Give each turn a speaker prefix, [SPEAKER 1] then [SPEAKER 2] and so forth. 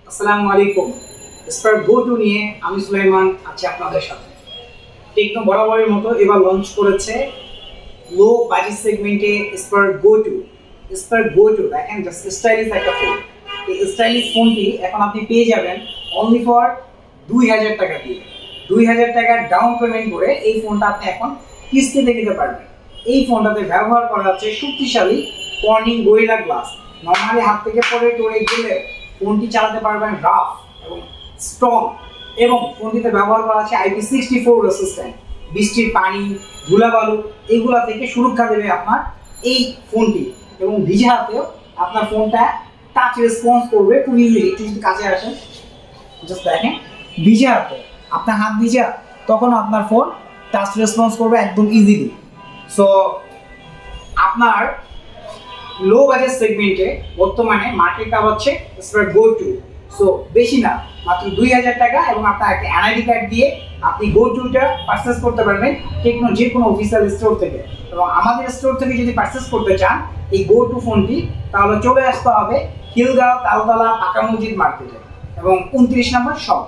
[SPEAKER 1] আসসালামু আলাইকুম। Spark go to নিয়ে আমি সুলাইমান আছি আপনাদের সাথে। টেকনো বরাবরের মতো এবার লঞ্চ করেছে লো বাজেট সেগমেন্টে spark go to. Spark go to দেখেন জাস্ট স্টাইলিশ একটা ফোন। এই স্টাইলিশ ফোনটি এখন আপনি পেয়ে যাবেন অনলি ফর 2000 টাকা দিয়ে। 2000 টাকার ডাউন পেমেন্ট করে এই ফোনটা আপনি এখন কিস্তিতে নিতে পারবেন। এই ফোনটাতে ব্যবহার করা হচ্ছে শক্তিশালী কর্নিং গরিলা গ্লাস। নর্মালি হাত থেকে পড়ে টরে গেলে ফোনটি চালাতে পারবেন রাফ এবং স্ট্রং, এবং ফোনটিতে ব্যবহার করা আছে IP64 রেসিস্ট্যান্ট। বৃষ্টির পানি, ধুলাবালু এইগুলা থেকে সুরক্ষা দেবে আপনার এই ফোনটি, এবং ভিজে হাতেও আপনার ফোনটা টাচ রেসপন্স করবে খুব ইজিলি। একটু যদি কাছে আসেন, জাস্ট দেখেন, ভিজে হাতে আপনার হাত ভিজা, তখন আপনার ফোন টাচ রেসপন্স করবে একদম ইজিলি। সো আপনার লো বাজেট সেগমেন্টে বর্তমানে মার্কেট কাপ হচ্ছে স্পার্ক গো টু। সো বেশি না, মাত্র 2000 টাকা, এবং আপনার একটা এনআইডি কার্ড দিয়ে আপনি গো টুটা পারচেস করতে পারবেন টেকনো যে কোনো অফিসিয়াল স্টোর থেকে। এবং আমাদের স্টোর থেকে যদি পারচেস করতে চান এই গো টু ফোনটি, তাহলে চলে আসতে হবে খিলগাঁও তালতলা পাকা মসজিদ মার্কেটে এবং 29 নম্বর শপ।